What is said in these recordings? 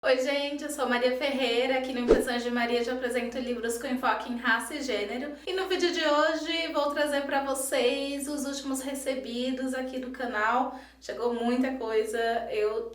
Oi gente, eu sou Maria Ferreira, aqui no Impressões de Maria eu apresento livros com enfoque em raça e gênero. E no vídeo de hoje vou trazer para vocês os últimos recebidos aqui do canal. Chegou muita coisa, eu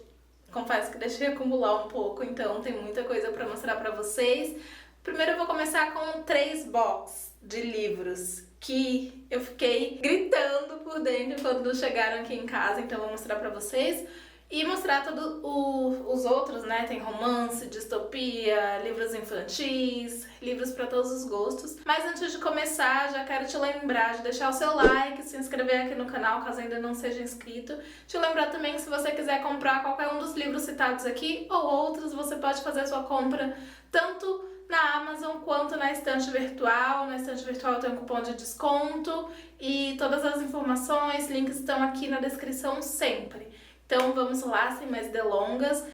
confesso que deixei acumular um pouco, então tem muita coisa para mostrar para vocês. Primeiro eu vou começar com 3 box de livros que eu fiquei gritando por dentro quando chegaram aqui em casa, então eu vou mostrar para vocês. E mostrar todos os outros, né? Tem romance, distopia, livros infantis, livros para todos os gostos. Mas antes de começar, já quero te lembrar de deixar o seu like, se inscrever aqui no canal caso ainda não seja inscrito. Te lembrar também que se você quiser comprar qualquer um dos livros citados aqui ou outros, você pode fazer a sua compra tanto na Amazon quanto na estante virtual. Na estante virtual tem um cupom de desconto e todas as informações, links estão aqui na descrição sempre. Então vamos lá, sem mais delongas.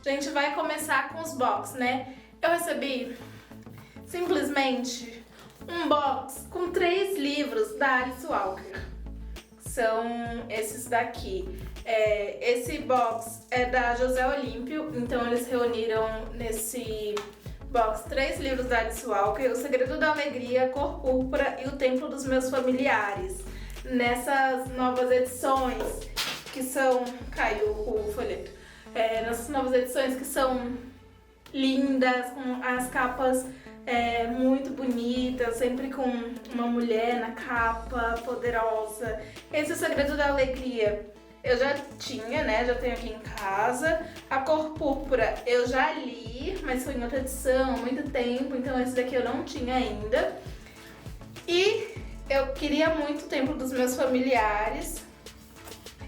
A gente vai começar com os box, né? Eu recebi simplesmente um box com 3 livros da Alice Walker. São esses daqui. Esse box é da José Olímpio, então eles reuniram nesse box 3 livros da Alice Walker: O Segredo da Alegria, Cor Púrpura e O Templo dos Meus Familiares. Nessas novas edições, que são... caiu o folheto. Nessas novas edições que são lindas, com as capas muito bonitas, sempre com uma mulher na capa, poderosa. Esse é O Segredo da Alegria eu já tinha, né? Já tenho aqui em casa. A Cor Púrpura eu já li, mas foi em outra edição há muito tempo, então esse daqui eu não tinha ainda. E eu queria muito o Templo dos Meus Familiares.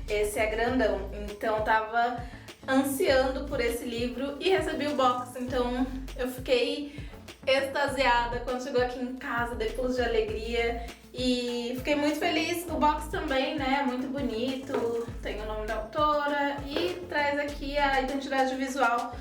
Esse é grandão, então tava ansiando por esse livro e recebi o box, então eu fiquei extasiada quando chegou aqui em casa, depois de alegria, e fiquei muito feliz. O box também, né, muito bonito, tem o nome da autora e traz aqui a identidade visual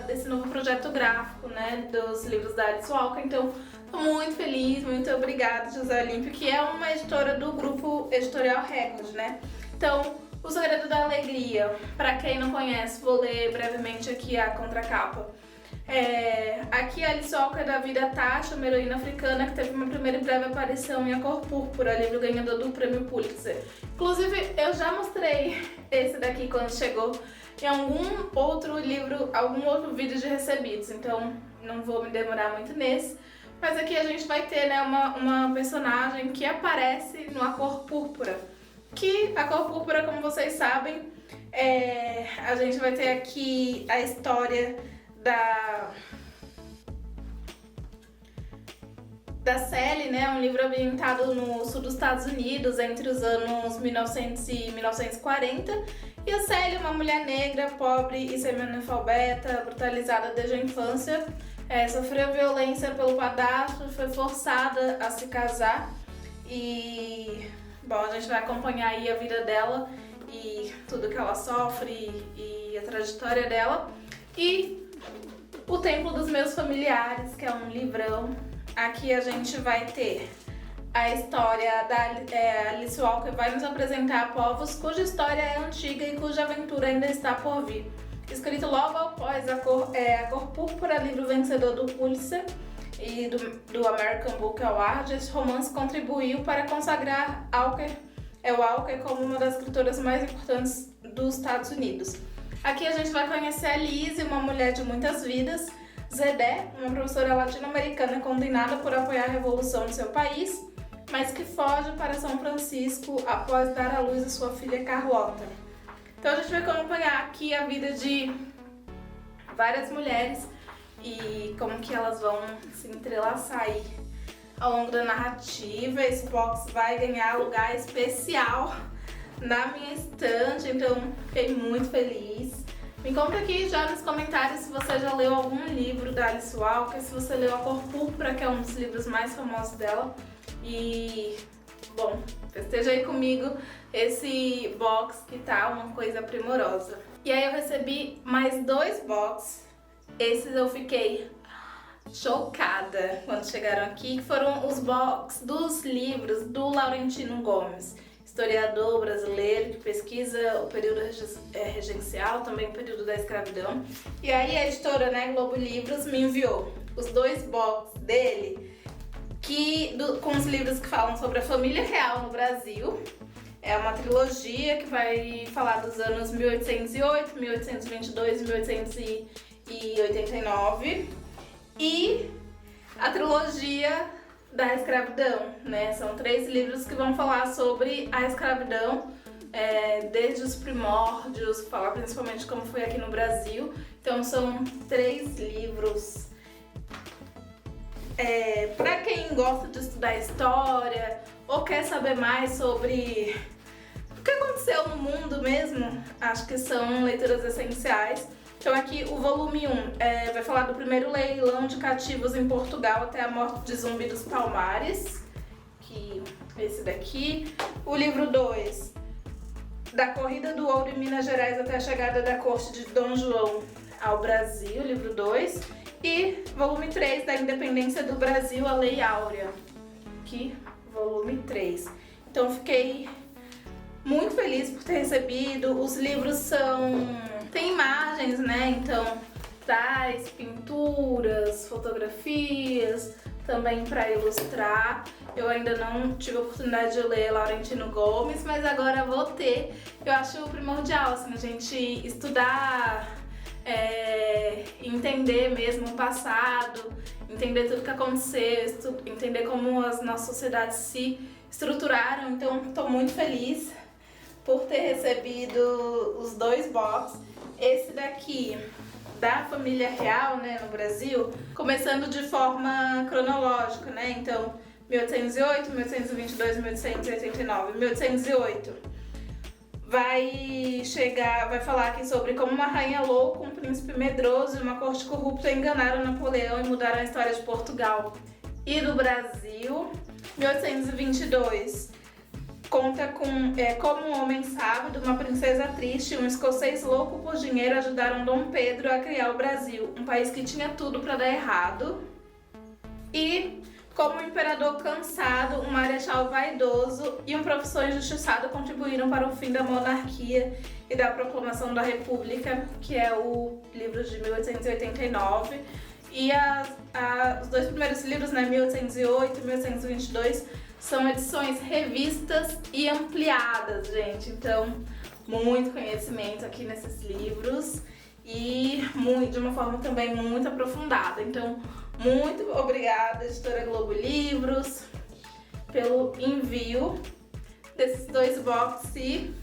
desse novo projeto gráfico, né, dos livros da Alice Walker. Então tô muito feliz, muito obrigada, José Olímpio, que é uma editora do grupo editorial Record, né. Então, O Segredo da Alegria, para quem não conhece, vou ler brevemente aqui a contracapa. Aqui a Alice Walker da vida Tati, uma heroína africana que teve uma primeira e breve aparição em A Cor Púrpura, livro ganhador do prêmio Pulitzer. Inclusive, eu já mostrei esse daqui quando chegou em algum outro livro, algum outro vídeo de recebidos, então não vou me demorar muito nesse. Mas aqui a gente vai ter, né, uma personagem que aparece no A Cor Púrpura. Que A Cor Púrpura, como vocês sabem, a gente vai ter aqui a história da Sally, né? Um livro ambientado no sul dos Estados Unidos entre os anos 1900 e 1940. E a Sally, uma mulher negra, pobre e semi-analfabeta, brutalizada desde a infância, sofreu violência pelo padrasto, foi forçada a se casar e... bom, a gente vai acompanhar aí a vida dela e tudo que ela sofre e a trajetória dela. E O Templo dos Meus Familiares, que é um livrão. Aqui a gente vai ter a história da Alice Walker, vai nos apresentar povos cuja história é antiga e cuja aventura ainda está por vir. Escrito logo após A Cor Púrpura, livro vencedor do Pulitzer e do American Book Award, esse romance contribuiu para consagrar Walker como uma das escritoras mais importantes dos Estados Unidos. Aqui a gente vai conhecer a Lizzie, uma mulher de muitas vidas, Zedé, uma professora latino-americana condenada por apoiar a revolução de seu país, mas que foge para São Francisco após dar à luz a sua filha Carlota. Então a gente vai acompanhar aqui a vida de várias mulheres e como que elas vão se entrelaçar aí ao longo da narrativa. Esse box vai ganhar lugar especial na minha estante, então fiquei muito feliz. Me conta aqui já nos comentários se você já leu algum livro da Alice Walker, se você leu A Cor Púrpura, que é um dos livros mais famosos dela. E, bom, festeja aí comigo esse box que tá uma coisa primorosa. E aí eu recebi mais 2 box. Esses eu fiquei chocada quando chegaram aqui, que foram os box dos livros do Laurentino Gomes, historiador brasileiro que pesquisa o período regencial, também o período da escravidão. E aí a editora, né, Globo Livros, me enviou os 2 box dele com os livros que falam sobre a família real no Brasil. É uma trilogia que vai falar dos anos 1808, 1822, 1889 e a trilogia da escravidão, né? São 3 livros que vão falar sobre a escravidão desde os primórdios, falar principalmente como foi aqui no Brasil. Então são 3 livros para quem gosta de estudar história ou quer saber mais sobre o que aconteceu no mundo mesmo. Acho que são leituras essenciais. Então aqui o volume 1 vai falar do primeiro leilão de cativos em Portugal até a morte de Zumbi dos Palmares, que é esse daqui. O livro 2, da corrida do ouro em Minas Gerais até a chegada da corte de Dom João ao Brasil, livro 2. E volume 3, da independência do Brasil, a Lei Áurea, aqui, volume 3. Então fiquei muito feliz por ter recebido. Os livros tem imagens, né? Então traz pinturas, fotografias, também para ilustrar. Eu ainda não tive a oportunidade de ler Laurentino Gomes, mas agora vou ter. Eu acho primordial, assim, a gente estudar, entender mesmo o passado, entender tudo que aconteceu, entender como as nossas sociedades se estruturaram. Então estou muito feliz por ter recebido os 2 box. Esse daqui da família real, né, no Brasil, começando de forma cronológica, né? Então 1808, 1822, 1889. 1808 vai falar aqui sobre como uma rainha louca, um príncipe medroso e uma corte corrupta enganaram Napoleão e mudaram a história de Portugal e do Brasil. 1822 conta com como um homem sábio, uma princesa triste e um escocês louco por dinheiro ajudaram Dom Pedro a criar o Brasil, um país que tinha tudo para dar errado. E como um imperador cansado, um marechal vaidoso e um professor injustiçado contribuíram para o fim da monarquia e da proclamação da República, que é o livro de 1889. E os 2 primeiros livros, né, 1808 e 1822, são edições revistas e ampliadas, gente. Então, muito conhecimento aqui nesses livros e de uma forma também muito aprofundada. Então, muito obrigada, Editora Globo Livros, pelo envio desses 2 box e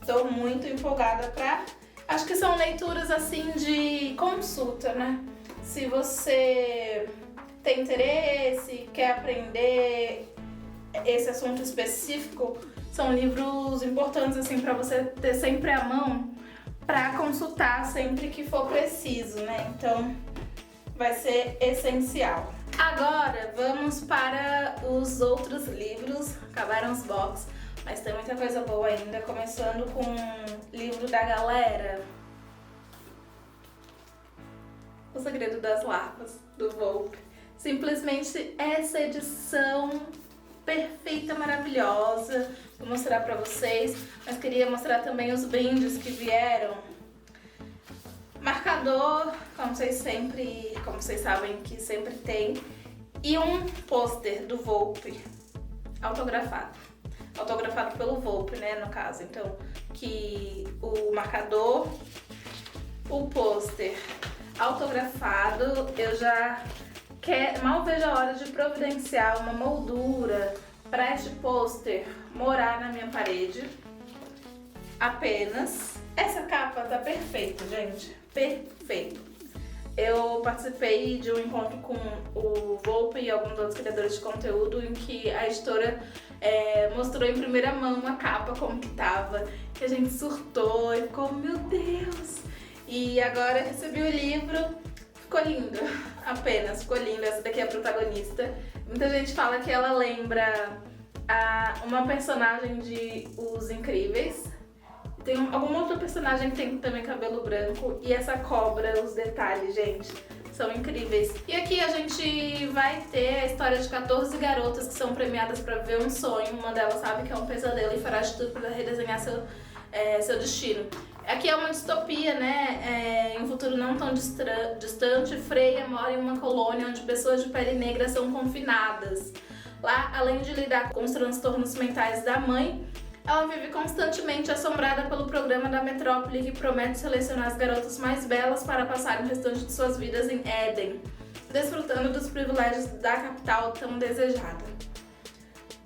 estou muito empolgada para... Acho que são leituras assim de consulta, né? Se você tem interesse, quer aprender esse assunto específico, são livros importantes assim para você ter sempre à mão para consultar sempre que for preciso, né? Então vai ser essencial. Agora vamos para os outros livros. Acabaram os box, mas tem muita coisa boa ainda, começando com o livro da galera, O Segredo das Larvas, do Volpe. Simplesmente essa edição perfeita, maravilhosa. Vou mostrar pra vocês, mas queria mostrar também os brindes que vieram. Marcador, como vocês sabem que sempre tem, e um pôster do Volpe, autografado pelo Volpe, né, no caso. Então, que o marcador, o pôster autografado, eu já mal vejo a hora de providenciar uma moldura para este pôster morar na minha parede. Apenas essa capa tá perfeita, gente, perfeito. Eu participei de um encontro com o Volpe e alguns outros criadores de conteúdo em que a editora mostrou em primeira mão a capa, como que tava, e a gente surtou e ficou, meu Deus! E agora eu recebi o livro, ficou lindo, apenas ficou lindo. Essa daqui é a protagonista. Muita gente fala que ela lembra uma personagem de Os Incríveis. Tem alguma outra personagem que tem também cabelo branco. E essa cobra, os detalhes, gente, são incríveis. E aqui a gente vai ter a história de 14 garotas que são premiadas para viver um sonho. Uma delas sabe que é um pesadelo e fará de tudo para redesenhar seu destino. Aqui é uma distopia, né? Em um futuro não tão distante, Freya mora em uma colônia onde pessoas de pele negra são confinadas. Lá, além de lidar com os transtornos mentais da mãe, ela vive constantemente assombrada pelo programa da metrópole que promete selecionar as garotas mais belas para passarem o restante de suas vidas em Éden, desfrutando dos privilégios da capital tão desejada.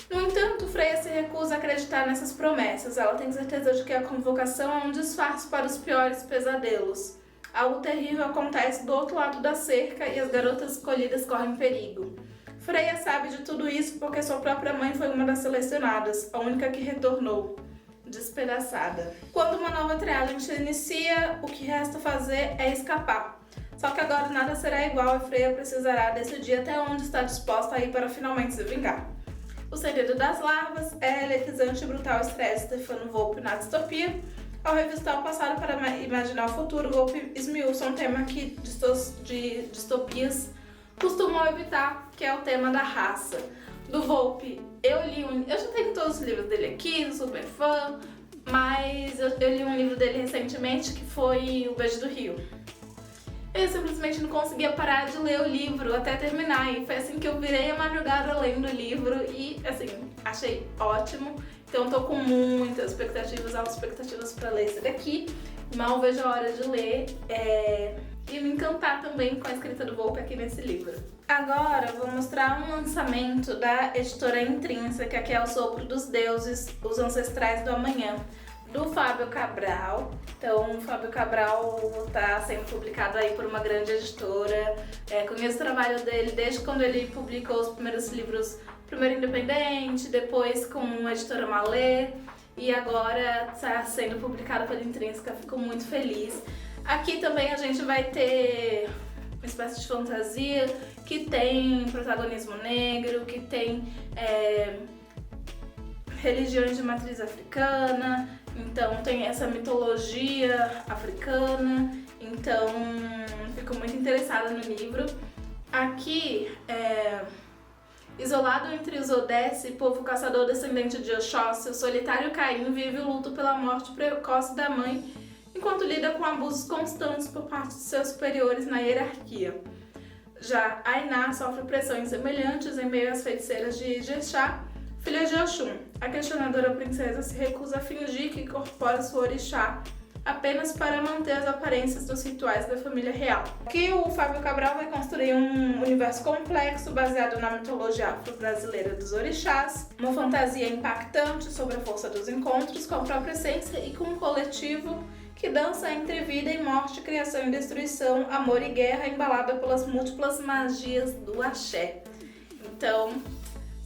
No entanto, Freya se recusa a acreditar nessas promessas. Ela tem certeza de que a convocação é um disfarce para os piores pesadelos. Algo terrível acontece do outro lado da cerca e as garotas escolhidas correm perigo. Freya sabe de tudo isso porque sua própria mãe foi uma das selecionadas, a única que retornou, despedaçada. Quando uma nova triagem se inicia, o que resta fazer é escapar. Só que agora nada será igual e Freya precisará decidir até onde está disposta a ir para finalmente se vingar. O Segredo das Larvas é eletrizante e brutal estreia de Stefano Volpe na distopia. Ao revistar o passado para imaginar o futuro, Volpe esmiuça um tema que de distopias costumam evitar, que é o tema da raça. Do Volpe, eu já tenho todos os livros dele aqui, sou super fã, mas eu li um livro dele recentemente que foi O Beijo do Rio. Eu simplesmente não conseguia parar de ler o livro até terminar, e foi assim que eu virei a madrugada lendo o livro e, assim, achei ótimo. Então tô com muitas expectativas, altas expectativas para ler esse daqui. Mal vejo a hora de ler e me encantar também com a escrita do Volpe aqui nesse livro. Agora vou mostrar um lançamento da editora Intrínseca, que é O Sopro dos Deuses, Os Ancestrais do Amanhã, do Fábio Cabral. Então, o Fábio Cabral está sendo publicado aí por uma grande editora. Conheço o trabalho dele desde quando ele publicou os primeiros livros, primeiro independente, depois com a editora Malê, e agora está sendo publicado pela Intrínseca. Fico muito feliz. Aqui também a gente vai ter uma espécie de fantasia que tem protagonismo negro, que tem religiões de matriz africana, então tem essa mitologia africana, então fico muito interessada no livro. Aqui, isolado entre os Odessi, povo caçador descendente de Oxóssi, o solitário Caim vive o luto pela morte precoce da mãe, enquanto lida com abusos constantes por parte de seus superiores na hierarquia. Já Ainá sofre pressões semelhantes em meio às feiticeiras de Ijexá, filha de Oxum. A questionadora princesa se recusa a fingir que incorpora sua orixá apenas para manter as aparências dos rituais da família real. Aqui o Fábio Cabral vai construir um universo complexo baseado na mitologia afro-brasileira dos orixás, uma fantasia impactante sobre a força dos encontros com a própria essência e com um coletivo que dança entre vida e morte, criação e destruição, amor e guerra, embalada pelas múltiplas magias do axé. Então,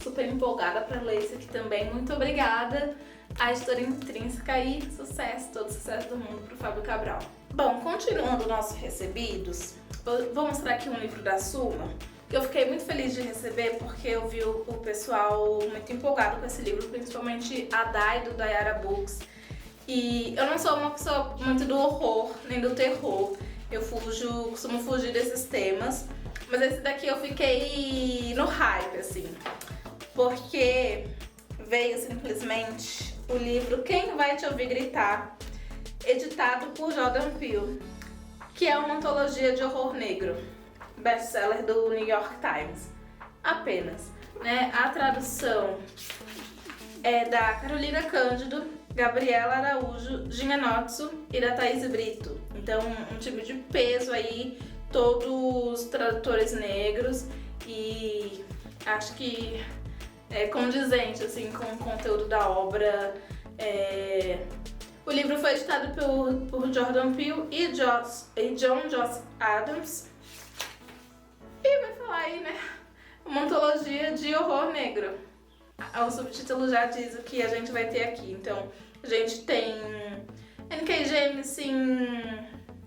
super empolgada para ler esse aqui também. Muito obrigada à editora Intrínseca e sucesso, todo sucesso do mundo para o Fábio Cabral. Bom, continuando nossos recebidos, vou mostrar aqui um livro da Suma, que eu fiquei muito feliz de receber porque eu vi o pessoal muito empolgado com esse livro, principalmente a Dai, do Dayara Books. E eu não sou uma pessoa muito do horror, nem do terror. Eu costumo fugir desses temas. Mas esse daqui eu fiquei no hype, assim. Porque veio simplesmente o livro Quem Vai Te Ouvir Gritar, editado por Jordan Peele, que é uma antologia de horror negro, best-seller do New York Times. Apenas, né? A tradução é da Carolina Cândido, Gabriela Araújo, Ginha Notso e da Thaís Brito. Então, um time de peso aí, todos tradutores negros, e acho que é condizente assim, com o conteúdo da obra. O livro foi editado por Jordan Peele e John Joss Adams. E vai falar aí, né? Uma antologia de horror negro. O subtítulo já diz o que a gente vai ter aqui. Então, a gente tem N.K. Jemisin,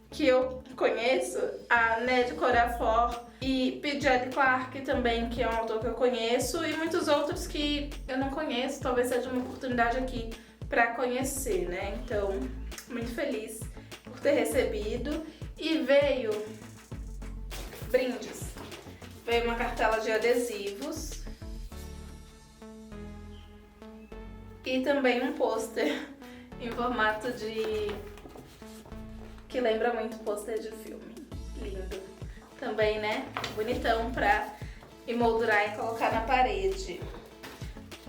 que eu conheço, a Ned Corafor e P.J. Clarke também, que é um autor que eu conheço, e muitos outros que eu não conheço. Talvez seja uma oportunidade aqui para conhecer, né? Então, muito feliz por ter recebido. E veio brindes. Veio uma cartela de adesivos e também um pôster em formato de... que lembra muito pôster de filme. Lindo. Também, né? Bonitão pra emoldurar e colocar na parede.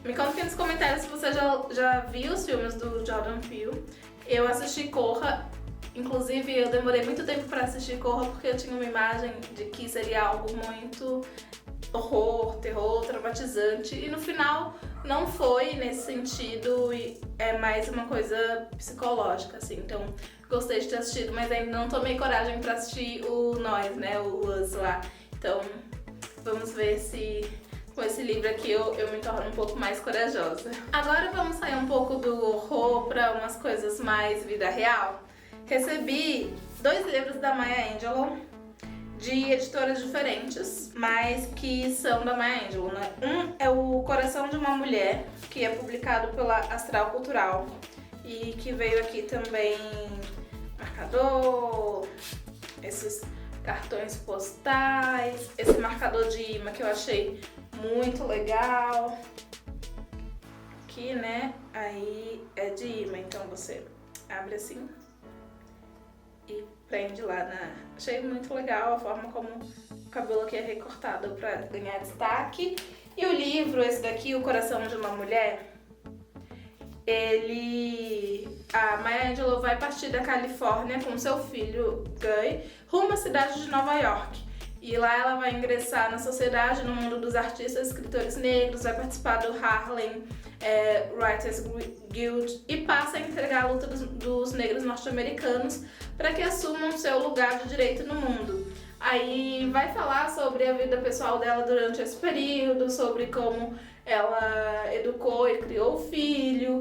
Me conta aqui nos comentários se você já viu os filmes do Jordan Peele. Eu assisti Corra. Inclusive, eu demorei muito tempo pra assistir Corra porque eu tinha uma imagem de que seria algo muito horror, terror, traumatizante. E no final não foi nesse sentido e é mais uma coisa psicológica, assim. Então, gostei de ter assistido, mas ainda não tomei coragem pra assistir o Nós, né? O Us lá. Então, vamos ver se com esse livro aqui eu me torno um pouco mais corajosa. Agora vamos sair um pouco do horror pra umas coisas mais vida real. Recebi 2 livros da Maya Angelou, de editoras diferentes, mas que são da Maya Angelou, né? Um é o Coração de uma Mulher, que é publicado pela Astral Cultural e que veio aqui também marcador, esses cartões postais, esse marcador de imã que eu achei muito legal. Aqui, né? Aí é de imã, então você abre assim e prende lá na... Achei muito legal a forma como o cabelo aqui é recortado pra ganhar destaque. E o livro, esse daqui, O Coração de uma Mulher, a Maya Angelou vai partir da Califórnia com seu filho, Guy, rumo à cidade de Nova York. E lá ela vai ingressar na sociedade, no mundo dos artistas e escritores negros, vai participar do Harlem Writers Guild e passa a entregar a luta dos negros norte-americanos para que assumam seu lugar de direito no mundo. Aí vai falar sobre a vida pessoal dela durante esse período, sobre como ela educou e criou o filho,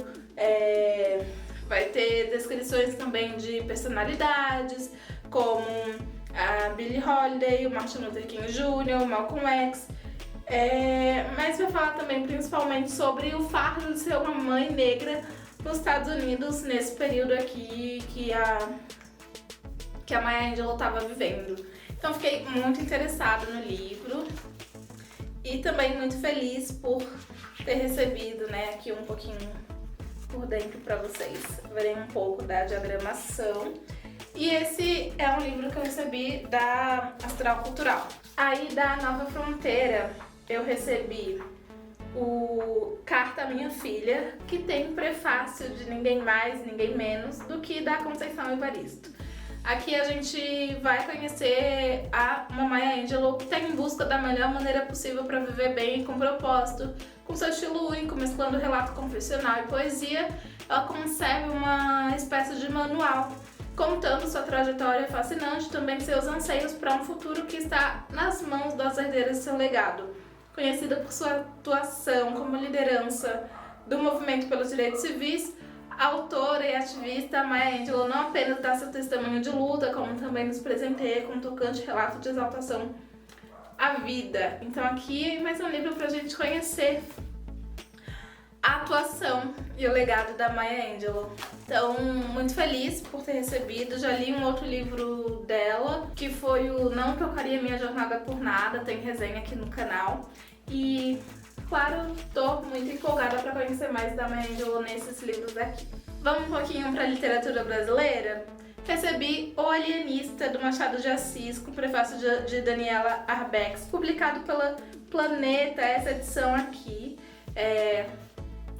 vai ter descrições também de personalidades, como a Billie Holiday, o Martin Luther King Jr., o Malcolm X, mas vai falar também principalmente sobre o fardo de ser uma mãe negra nos Estados Unidos nesse período aqui que a Maya Angelou estava vivendo. Então fiquei muito interessada no livro e também muito feliz por ter recebido, né, aqui um pouquinho por dentro para vocês verem um pouco da diagramação. E esse é um livro que eu recebi da Astral Cultural. Aí da Nova Fronteira eu recebi o Carta à Minha Filha, que tem prefácio de ninguém mais, ninguém menos do que da Conceição Evaristo. Aqui a gente vai conhecer uma Maya Angelou que está em busca da melhor maneira possível para viver bem e com propósito, com seu estilo único, mesclando relato confessional e poesia. Ela concebe uma espécie de manual, contando sua trajetória fascinante e também seus anseios para um futuro que está nas mãos das herdeiras de seu legado. Conhecida por sua atuação como liderança do movimento pelos direitos civis, a autora e ativista Maya Angelou não apenas dá seu testemunho de luta, como também nos presenteia com um tocante relato de exaltação à vida. Então aqui mais um livro pra gente conhecer a atuação e o legado da Maya Angelou. Então, muito feliz por ter recebido. Já li um outro livro dela, que foi o Não Trocaria Minha Jornada por Nada, tem resenha aqui no canal. E, claro, tô muito empolgada para conhecer mais da Maya Angelou nesses livros aqui. Vamos um pouquinho para a literatura brasileira? Recebi O Alienista, do Machado de Assis, com prefácio de Daniela Arbex, publicado pela Planeta. Essa edição aqui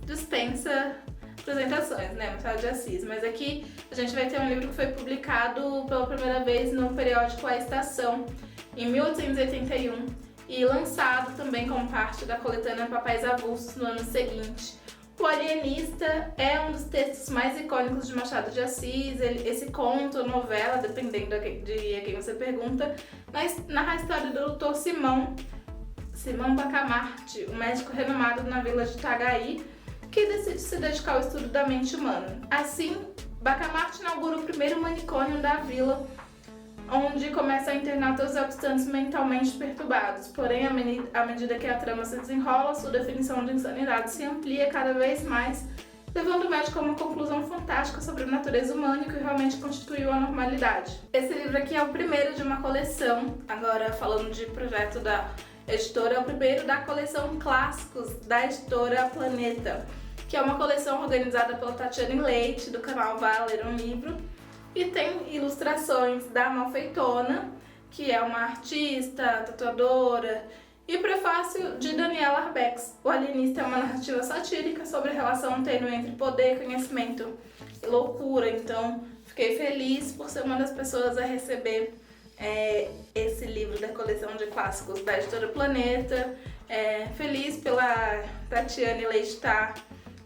dispensa apresentações, né, Machado de Assis, mas aqui a gente vai ter um livro que foi publicado pela primeira vez no periódico A Estação, em 1881, e lançado também como parte da coletânea Papéis Avulsos no ano seguinte. O Alienista é um dos textos mais icônicos de Machado de Assis. Esse conto ou novela, dependendo de a quem você pergunta, narra a história do Dr. Simão Bacamarte, um médico renomado na vila de Itaguaí, que decide se dedicar ao estudo da mente humana. Assim, Bacamarte inaugura o primeiro manicômio da vila, onde começa a internar todos os habitantes mentalmente perturbados. Porém, à medida que a trama se desenrola, sua definição de insanidade se amplia cada vez mais, levando o médico a uma conclusão fantástica sobre a natureza humana e o que realmente constituiu a normalidade. Esse livro aqui é o primeiro de uma coleção, agora falando de projeto da editora, é o primeiro da coleção Clássicos da editora Planeta, que é uma coleção organizada pela Tatiane Leite, do canal Vai Ler um Livro, e tem ilustrações da Malfeitona, que é uma artista, tatuadora, e prefácio de Daniela Arbex. O Alienista é uma narrativa satírica sobre a relação tênue entre poder, conhecimento e loucura. Então, fiquei feliz por ser uma das pessoas a receber esse livro da coleção de clássicos da editora Planeta. Feliz pela Tatiane Leite estar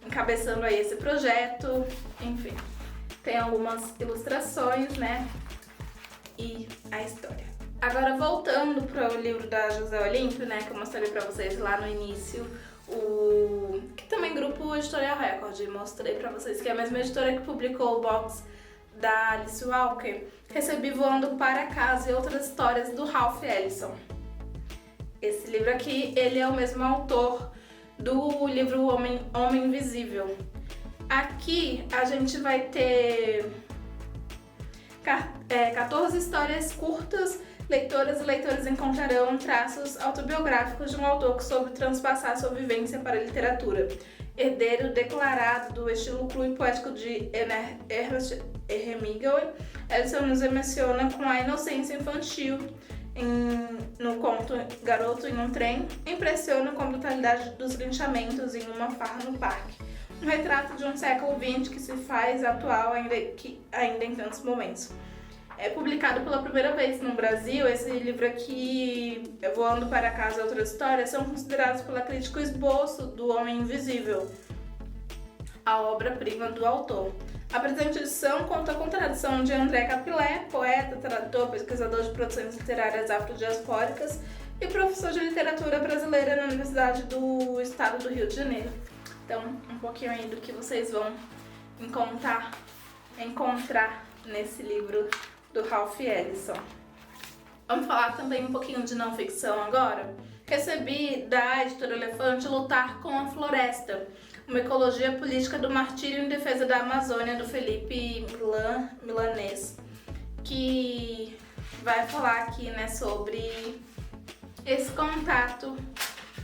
encabeçando aí esse projeto. Enfim, tem algumas ilustrações, né? E a história. Agora, voltando para o livro da José Olímpio, né, que eu mostrei para vocês lá no início, que também grupo Editorial Record, mostrei para vocês que é a mesma editora que publicou o box da Alice Walker, recebi Voando para Casa e Outras Histórias do Ralph Ellison. Esse livro aqui, ele é o mesmo autor do livro Homem Invisível. Aqui a gente vai ter 14 histórias curtas. Leitoras e leitores encontrarão traços autobiográficos de um autor que soube transpassar sua vivência para a literatura. Herdeiro declarado do estilo cru e poético de Ernest Hemingway, Ellison nos emociona com a inocência infantil no conto Garoto em um Trem, impressiona com a brutalidade dos linchamentos em Uma Farra no Parque. Um retrato de um século XX que se faz atual ainda em tantos momentos. É publicado pela primeira vez no Brasil. Esse livro aqui, Voando para Casa e Outras Histórias, são considerados pela crítica o esboço do Homem Invisível, a obra-prima do autor. A presente edição conta com tradução de André Capilé, poeta, tradutor, pesquisador de produções literárias afrodiaspóricas e professor de literatura brasileira na Universidade do Estado do Rio de Janeiro. Então, um pouquinho aí do que vocês vão encontrar nesse livro do Ralph Ellison. Vamos falar também um pouquinho de não ficção agora. Recebi da editora Elefante Lutar com a Floresta, uma ecologia política do martírio em defesa da Amazônia, do Felipe Milanês, que vai falar aqui, né, sobre esse contato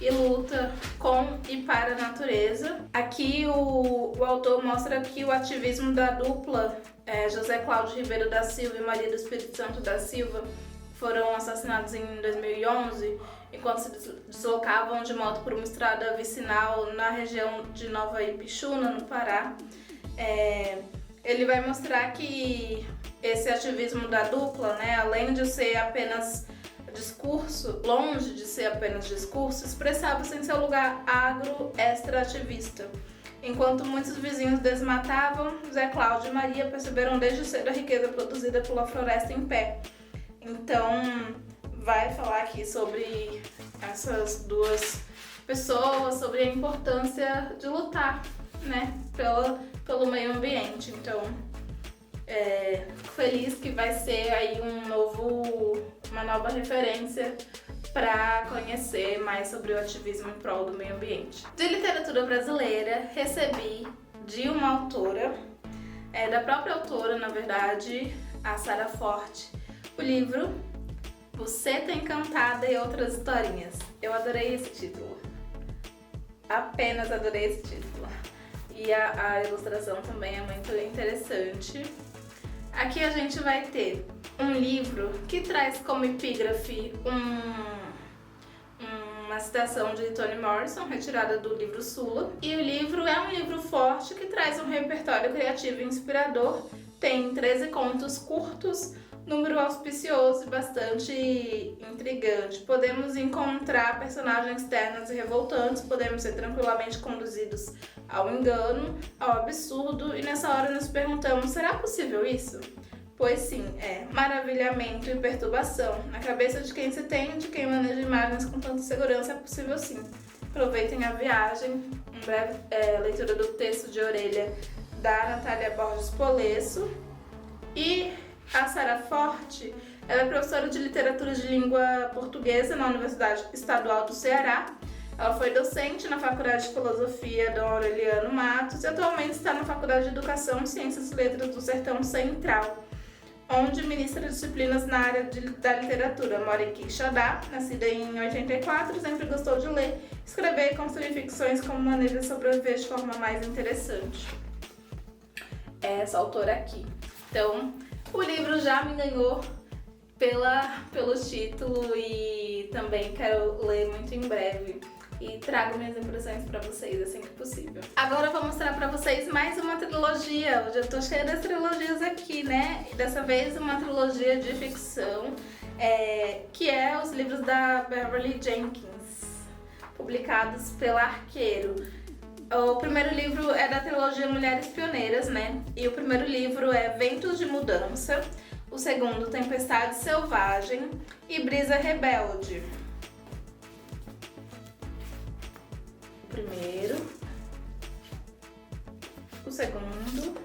e luta com e para a natureza. Aqui o autor mostra que o ativismo da dupla José Cláudio Ribeiro da Silva e Maria do Espírito Santo da Silva foram assassinados em 2011 enquanto se deslocavam de moto por uma estrada vicinal na região de Nova Ipixuna, no Pará. Ele vai mostrar que esse ativismo da dupla, né, além de ser apenas discurso, longe de ser apenas discurso, expressava-se em seu lugar agro-extra-ativista. Enquanto muitos vizinhos desmatavam, Zé Cláudio e Maria perceberam desde cedo a riqueza produzida pela floresta em pé. Então, vai falar aqui sobre essas duas pessoas, sobre a importância de lutar, né, pelo meio ambiente. Então, fico feliz que vai ser aí uma nova referência para conhecer mais sobre o ativismo em prol do meio ambiente. De literatura brasileira, recebi de uma autora, da própria autora, na verdade, a Sara Forte, o livro Buceta Encantada e Outras Historinhas. Eu adorei esse título. Apenas adorei esse título. E a ilustração também é muito interessante. Aqui a gente vai ter um livro que traz como epígrafe uma citação de Toni Morrison, retirada do livro Sula. E o livro é um livro forte que traz um repertório criativo e inspirador. Tem 13 contos curtos, número auspicioso e bastante intrigante. Podemos encontrar personagens ternas e revoltantes, podemos ser tranquilamente conduzidos ao engano, ao absurdo, e nessa hora nos perguntamos, será possível isso? Pois sim, maravilhamento e perturbação. Na cabeça de quem se tem, de quem maneja imagens com tanta segurança, é possível sim. Aproveitem a viagem. Em breve, leitura do texto de orelha da Natália Borges Polesso. E a Sara Forte, ela é professora de literatura de língua portuguesa na Universidade Estadual do Ceará. Ela foi docente na Faculdade de Filosofia Dom Aureliano Matos e atualmente está na Faculdade de Educação, Ciências e Letras do Sertão Central, onde ministra disciplinas na área da literatura. Mora em Quixadá, nascida em 84, sempre gostou de ler, escrever e construir ficções como maneira de sobreviver de forma mais interessante. É essa autora aqui. Então, o livro já me ganhou pelo título e também quero ler muito em breve. E trago minhas impressões pra vocês assim que possível. Agora eu vou mostrar pra vocês mais uma trilogia. Hoje eu tô cheia das trilogias aqui, né? E dessa vez uma trilogia de ficção, que é os livros da Beverly Jenkins, publicados pela Arqueiro. O primeiro livro é da trilogia Mulheres Pioneiras, né? E o primeiro livro é Ventos de Mudança. O segundo, Tempestade Selvagem e Brisa Rebelde. Primeiro, o segundo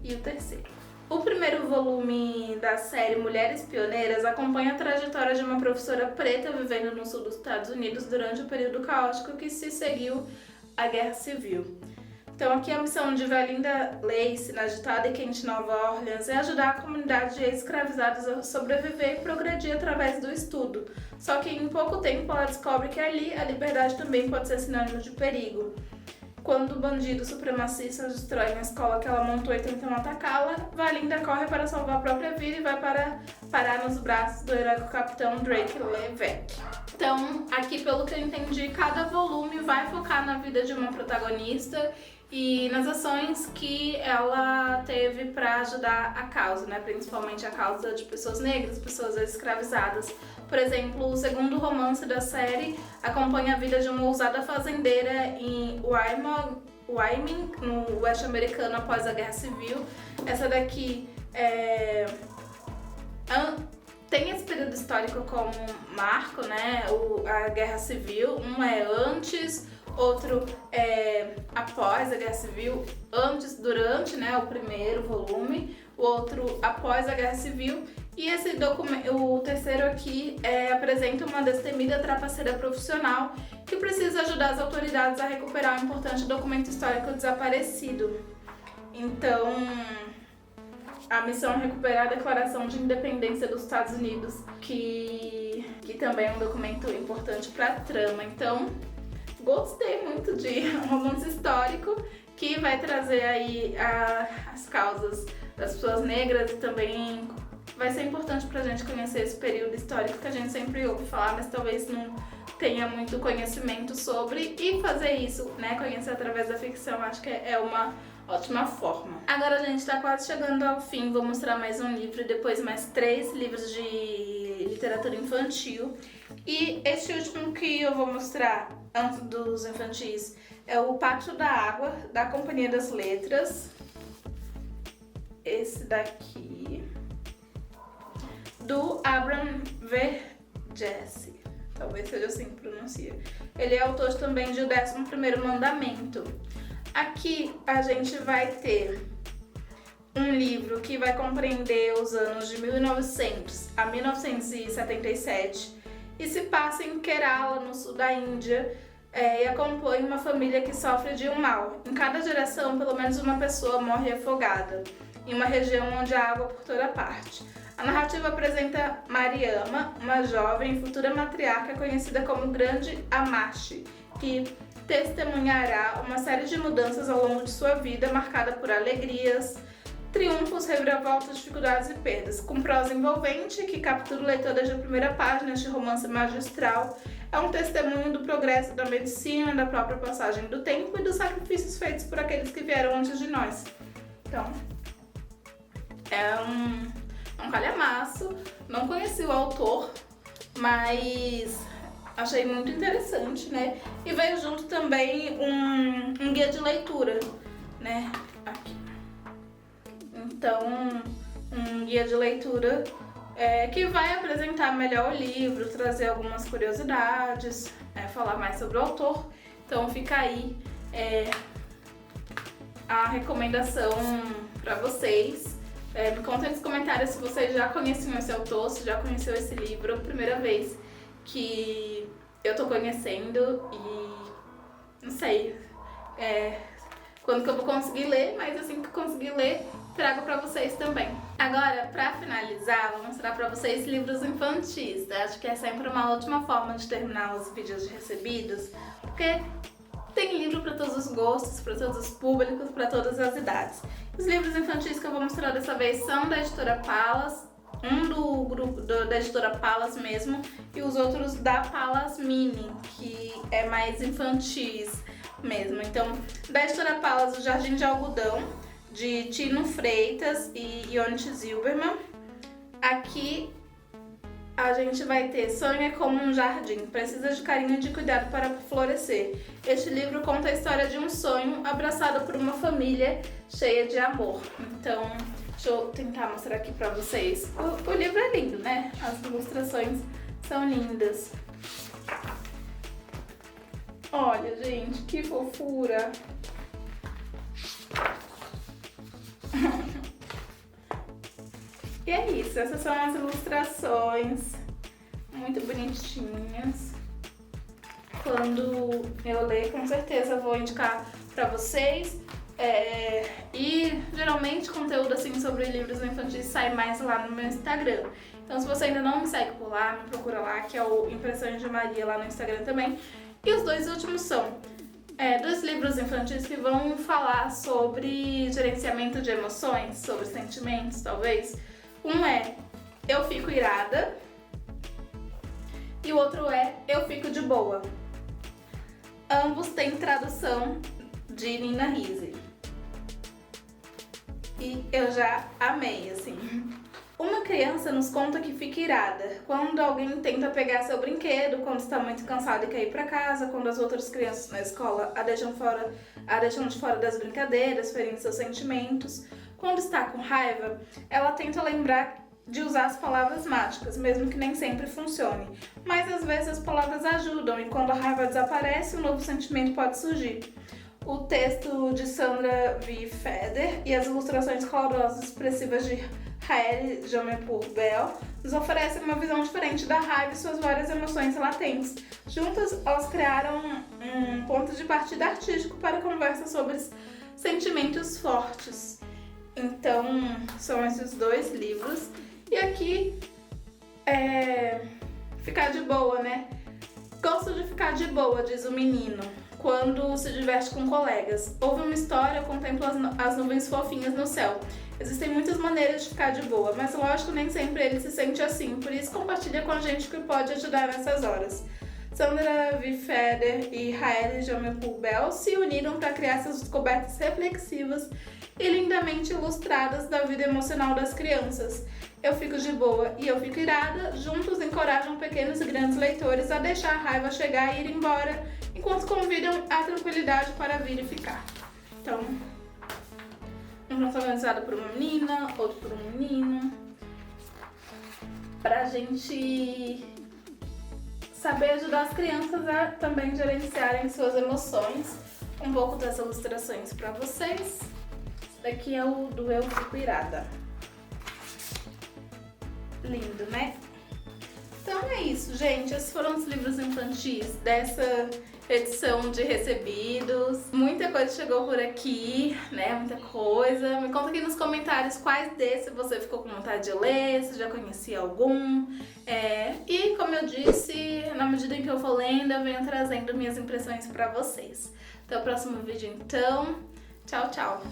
e o terceiro. O primeiro volume da série Mulheres Pioneiras acompanha a trajetória de uma professora preta vivendo no sul dos Estados Unidos durante o período caótico que se seguiu à Guerra Civil. Então aqui a missão de Valinda Lacey, na agitada e quente Nova Orleans, é ajudar a comunidade de ex-escravizados a sobreviver e progredir através do estudo. Só que em pouco tempo ela descobre que ali a liberdade também pode ser sinônimo de perigo. Quando bandidos supremacistas destroem a escola que ela montou e tentam atacá-la, Valinda corre para salvar a própria vida e vai parar nos braços do heróico capitão Drake Levesque. Então, aqui pelo que eu entendi, cada volume vai focar na vida de uma protagonista e nas ações que ela teve para ajudar a causa, né? Principalmente a causa de pessoas negras, pessoas escravizadas. Por exemplo, o segundo romance da série acompanha a vida de uma ousada fazendeira em Wyoming, no oeste americano após a Guerra Civil. Essa daqui tem esse período histórico como marco, né? A Guerra Civil, um é antes, outro é após a Guerra Civil, antes, durante, né, o primeiro volume, o outro após a Guerra Civil. E esse o terceiro aqui apresenta uma destemida trapaceira profissional que precisa ajudar as autoridades a recuperar um importante documento histórico desaparecido. Então, a missão é recuperar a Declaração de Independência dos Estados Unidos, que também é um documento importante para a trama. Então, gostei muito de um romance histórico que vai trazer aí as causas das pessoas negras e também vai ser importante pra gente conhecer esse período histórico que a gente sempre ouve falar, mas talvez não tenha muito conhecimento sobre, e fazer isso, né, conhecer através da ficção, acho que é uma ótima forma. Agora a gente tá quase chegando ao fim, vou mostrar mais um livro e depois mais 3 livros de literatura infantil. E este último que eu vou mostrar antes dos infantis é o Pátio da Água, da Companhia das Letras. Esse daqui, do Abraham Verghese, talvez seja assim que pronuncia. Ele é autor também de O 11º Mandamento. Aqui a gente vai ter um livro que vai compreender os anos de 1900 a 1977 e se passa em Kerala, no sul da Índia, e acompanha uma família que sofre de um mal. Em cada geração, pelo menos uma pessoa morre afogada, em uma região onde há água por toda parte. A narrativa apresenta Mariama, uma jovem futura matriarca conhecida como Grande Amashi, que testemunhará uma série de mudanças ao longo de sua vida, marcada por alegrias, triunfos, reviravoltas, dificuldades e perdas. Com prosa envolvente, que captura o leitor desde a primeira página, este romance magistral é um testemunho do progresso da medicina, da própria passagem do tempo e dos sacrifícios feitos por aqueles que vieram antes de nós. Então, é um calhamaço. Não conheci o autor, mas achei muito interessante, né? E veio junto também um guia de leitura, né? Aqui. Então, um guia de leitura que vai apresentar melhor o livro, trazer algumas curiosidades, falar mais sobre o autor. Então fica aí a recomendação para vocês. Me contem nos comentários se vocês já conheciam esse autor, se já conheceu esse livro, a primeira vez que eu tô conhecendo e não sei quando que eu vou conseguir ler, mas assim que eu conseguir ler, trago pra vocês também. Agora, pra finalizar, vou mostrar pra vocês livros infantis. Acho que é sempre uma ótima forma de terminar os vídeos de recebidos, porque tem livro para todos os gostos, para todos os públicos, para todas as idades. Os livros infantis que eu vou mostrar dessa vez são da editora Palas, um do grupo da editora Palas mesmo, e os outros da Palas Mini, que é mais infantis mesmo. Então, da editora Palas, O Jardim de Algodão, de Tino Freitas e Ionit Zilberman. Aqui a gente vai ter Sonho é como um jardim, precisa de carinho e de cuidado para florescer. Este livro conta a história de um sonho abraçado por uma família cheia de amor. Então, deixa eu tentar mostrar aqui pra vocês. O livro é lindo, né? As ilustrações são lindas. Olha, gente, que fofura! E é isso, essas são as ilustrações muito bonitinhas. Quando eu ler, com certeza vou indicar pra vocês. E geralmente conteúdo assim sobre livros infantis sai mais lá no meu Instagram. Então se você ainda não me segue por lá, me procura lá, que é o Impressões de Maria lá no Instagram também. E os dois últimos são dois livros infantis que vão falar sobre gerenciamento de emoções, sobre sentimentos, talvez. Um é Eu Fico Irada e o outro é Eu Fico de Boa. Ambos têm tradução de Nina Risse. E eu já amei, assim. Uma criança nos conta que fica irada quando alguém tenta pegar seu brinquedo, quando está muito cansada e quer ir para casa, quando as outras crianças na escola a deixam de fora das brincadeiras, ferindo seus sentimentos. Quando está com raiva, ela tenta lembrar de usar as palavras mágicas, mesmo que nem sempre funcione. Mas às vezes as palavras ajudam e quando a raiva desaparece, um novo sentimento pode surgir. O texto de Sandra V. Feder e as ilustrações colorosas e expressivas de Raël Jamepour-Bell nos oferecem uma visão diferente da raiva e suas várias emoções latentes. Juntas, elas criaram um ponto de partida artístico para a conversa sobre sentimentos fortes. Então, são esses dois livros. E aqui, ficar de boa, né? Gosto de ficar de boa, diz o menino, quando se diverte com colegas. Ouve uma história, eu contemplo as nuvens fofinhas no céu. Existem muitas maneiras de ficar de boa, mas lógico, nem sempre ele se sente assim. Por isso, compartilha com a gente que pode ajudar nessas horas. Sandra V. Feder e Raël Jamepour-Bell se uniram para criar essas descobertas reflexivas e lindamente ilustradas da vida emocional das crianças. Eu Fico de Boa e Eu Fico Irada juntos encorajam pequenos e grandes leitores a deixar a raiva chegar e ir embora, enquanto convidam a tranquilidade para vir e ficar. Então, um protagonizado por uma menina, outro por um menino, pra gente saber ajudar as crianças a também gerenciarem suas emoções. Um pouco das ilustrações pra vocês. Esse daqui é o do Eu Fico Irada. Lindo, né? Então é isso, gente. Esses foram os livros infantis dessa edição de recebidos. Muita coisa chegou por aqui, né? Muita coisa. Me conta aqui nos comentários quais desses você ficou com vontade de ler, se já conhecia algum. E como eu disse, na medida em que eu for lendo, eu venho trazendo minhas impressões pra vocês. Até o próximo vídeo, então. Tchau, tchau!